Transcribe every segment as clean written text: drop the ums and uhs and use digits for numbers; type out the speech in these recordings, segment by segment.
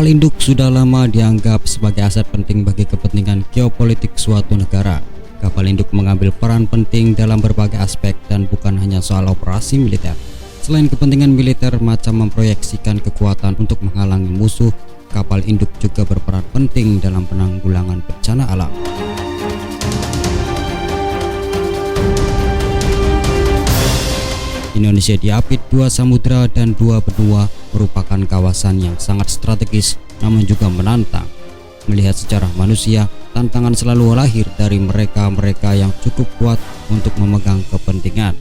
Kapal induk sudah lama dianggap sebagai aset penting bagi kepentingan geopolitik suatu negara. Kapal induk mengambil peran penting dalam berbagai aspek dan bukan hanya soal operasi militer. Selain kepentingan militer macam memproyeksikan kekuatan untuk menghalangi musuh, kapal induk juga berperan penting dalam penanggulangan bencana alam. Indonesia diapit dua samudra dan dua benua, merupakan kawasan yang sangat strategis namun juga menantang. Melihat sejarah manusia, tantangan selalu lahir dari mereka-mereka yang cukup kuat untuk memegang kepentingan.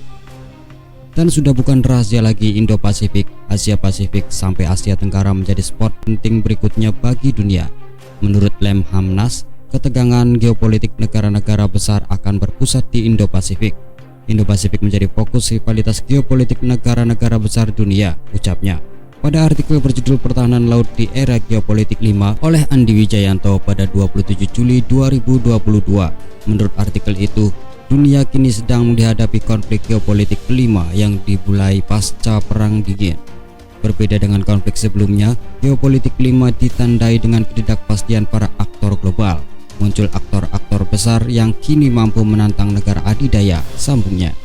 Dan sudah bukan rahasia lagi, Indo-Pasifik, Asia Pasifik sampai Asia Tenggara menjadi spot penting berikutnya bagi dunia. Menurut Lemhamnas, ketegangan geopolitik negara-negara besar akan berpusat di Indo-Pasifik. Indo-Pasifik menjadi fokus rivalitas geopolitik negara-negara besar dunia, ucapnya. Pada artikel berjudul Pertahanan Laut di Era Geopolitik 5 oleh Andi Wijayanto pada 27 Juli 2022. Menurut artikel itu, dunia kini sedang menghadapi konflik geopolitik kelima yang dimulai pasca Perang Dingin. Berbeda dengan konflik sebelumnya, geopolitik kelima ditandai dengan ketidakpastian para aktor global. Muncul aktor-aktor besar yang kini mampu menantang negara adidaya, sambungnya.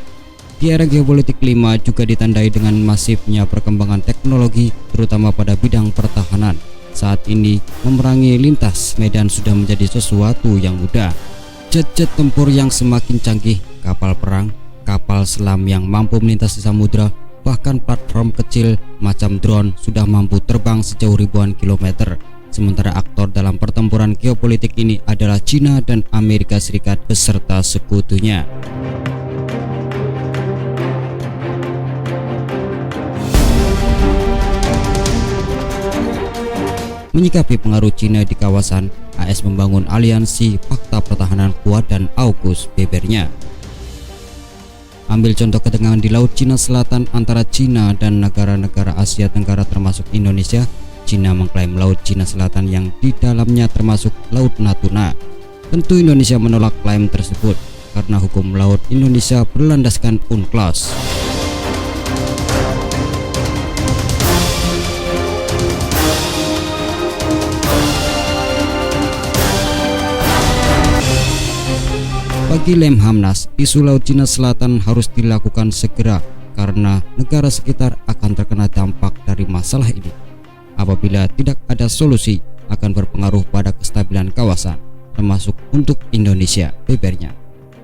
Di era geopolitik kelima juga ditandai dengan masifnya perkembangan teknologi, terutama pada bidang pertahanan. Saat ini, memerangi lintas medan sudah menjadi sesuatu yang mudah. Jet-jet tempur yang semakin canggih, kapal perang, kapal selam yang mampu melintasi samudra, bahkan platform kecil macam drone sudah mampu terbang sejauh ribuan kilometer. Sementara aktor dalam pertempuran geopolitik ini adalah China dan Amerika Serikat beserta sekutunya. Menyikapi pengaruh China di kawasan, AS membangun aliansi Fakta Pertahanan Kuat dan AUKUS, bebernya. Ambil contoh ketegangan di Laut Cina Selatan antara China dan negara-negara Asia Tenggara termasuk Indonesia. China mengklaim Laut Cina Selatan yang di dalamnya termasuk Laut Natuna. Tentu Indonesia menolak klaim tersebut karena hukum laut Indonesia berlandaskan UNCLOS. Bagi Lemhamnas, isu Laut Cina Selatan harus dilakukan segera karena negara sekitar akan terkena dampak dari masalah ini. Apabila tidak ada solusi, akan berpengaruh pada kestabilan kawasan, termasuk untuk Indonesia, bebernya.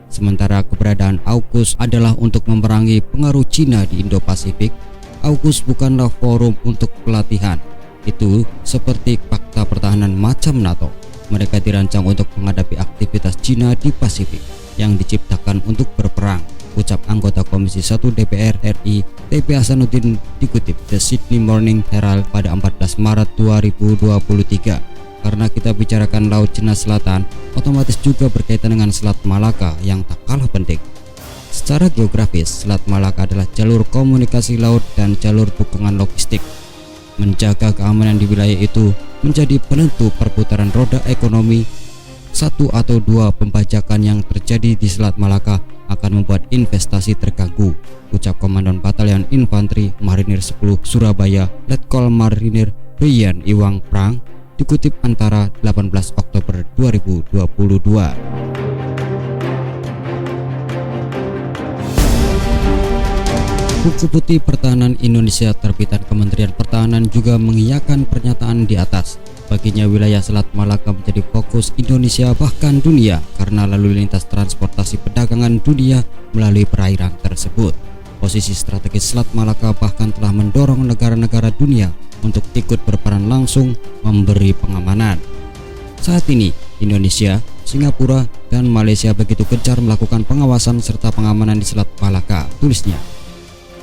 Sementara keberadaan AUKUS adalah untuk memerangi pengaruh Cina di Indo-Pasifik, AUKUS bukanlah forum untuk pelatihan. Itu seperti Fakta Pertahanan macam NATO. Mereka dirancang untuk menghadapi aktivitas Cina di Pasifik yang diciptakan untuk berperang, ucap anggota Komisi 1 DPR RI TP Hasanuddin dikutip The Sydney Morning Herald pada 14 Maret 2023. Karena kita bicarakan Laut Cina Selatan, otomatis juga berkaitan dengan Selat Malaka yang tak kalah penting. Secara geografis, Selat Malaka adalah jalur komunikasi laut dan jalur dukungan logistik. Menjaga keamanan di wilayah itu menjadi penentu perputaran roda ekonomi. Satu atau dua pembajakan yang terjadi di Selat Malaka akan membuat investasi terganggu, ucap Komandan Batalion Infanteri Marinir 10 Surabaya Letkol Marinir Brian Iwang Prang, dikutip antara 18 Oktober 2022. Buku Putih Pertahanan Indonesia terbitan Kementerian Pertahanan juga mengiyakan pernyataan di atas. Baginya wilayah Selat Malaka menjadi fokus Indonesia bahkan dunia karena lalu lintas transportasi perdagangan dunia melalui perairan tersebut. Posisi strategis Selat Malaka bahkan telah mendorong negara-negara dunia untuk ikut berperan langsung memberi pengamanan. Saat ini Indonesia, Singapura, dan Malaysia begitu gencar melakukan pengawasan serta pengamanan di Selat Malaka, tulisnya.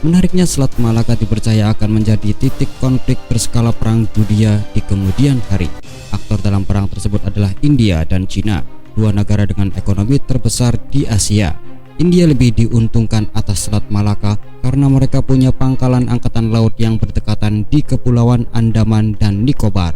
Menariknya, Selat Malaka dipercaya akan menjadi titik konflik berskala perang dunia di kemudian hari. Aktor dalam perang tersebut adalah India dan China, dua negara dengan ekonomi terbesar di Asia. India lebih diuntungkan atas Selat Malaka karena mereka punya pangkalan angkatan laut yang berdekatan di Kepulauan Andaman dan Nicobar.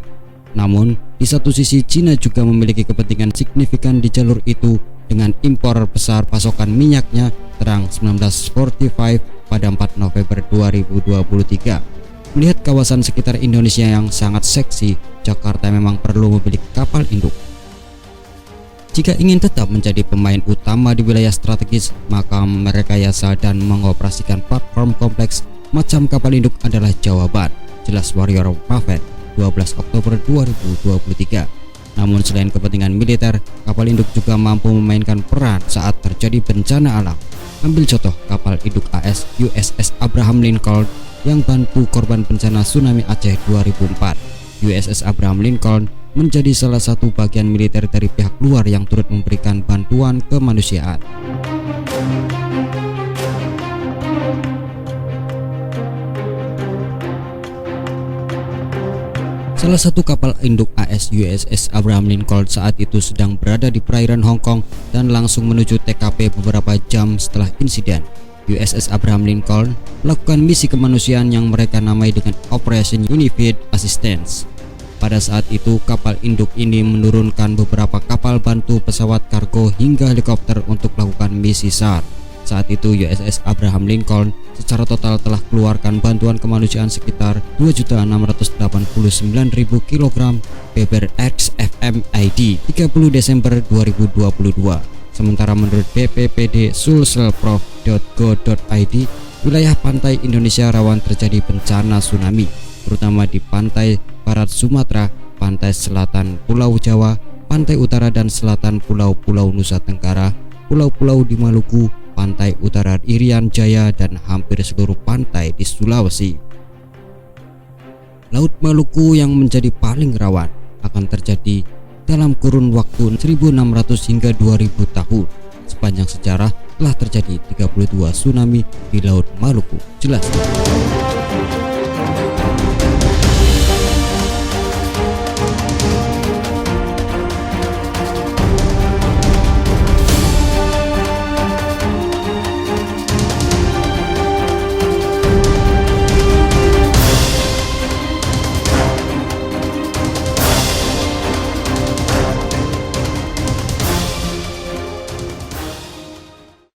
Namun, di satu sisi China juga memiliki kepentingan signifikan di jalur itu dengan impor besar pasokan minyaknya terang 1945 pada 4 November 2023. Melihat kawasan sekitar Indonesia yang sangat seksi, Jakarta memang perlu memiliki kapal induk. Jika ingin tetap menjadi pemain utama di wilayah strategis, maka merekayasa dan mengoperasikan platform kompleks macam kapal induk adalah jawaban, jelas Warrior Buffett 12 Oktober 2023. Namun selain kepentingan militer, kapal induk juga mampu memainkan peran saat terjadi bencana alam. Ambil contoh kapal induk AS USS Abraham Lincoln yang bantu korban bencana tsunami Aceh 2004. USS Abraham Lincoln menjadi salah satu bagian militer dari pihak luar yang turut memberikan bantuan kemanusiaan. Salah satu kapal induk AS USS Abraham Lincoln saat itu sedang berada di perairan Hong Kong dan langsung menuju TKP beberapa jam setelah insiden. USS Abraham Lincoln melakukan misi kemanusiaan yang mereka namai dengan Operation Unified Assistance. Pada saat itu, kapal induk ini menurunkan beberapa kapal bantu, pesawat kargo hingga helikopter untuk melakukan misi SAR. Saat itu USS Abraham Lincoln secara total telah keluarkan bantuan kemanusiaan sekitar 2.689.000 kg BBRX FMID 30 Desember 2022. Sementara menurut BPPD sulselprof.go.id, wilayah pantai Indonesia rawan terjadi bencana tsunami, terutama di pantai barat Sumatera, pantai selatan Pulau Jawa, pantai utara dan selatan pulau-pulau Nusa Tenggara, pulau-pulau di Maluku, pantai utara Irian Jaya, dan hampir seluruh pantai di Sulawesi. Laut Maluku yang menjadi paling rawan akan terjadi dalam kurun waktu 1600 hingga 2000 tahun. Sepanjang sejarah telah terjadi 32 tsunami di Laut Maluku. Jelas.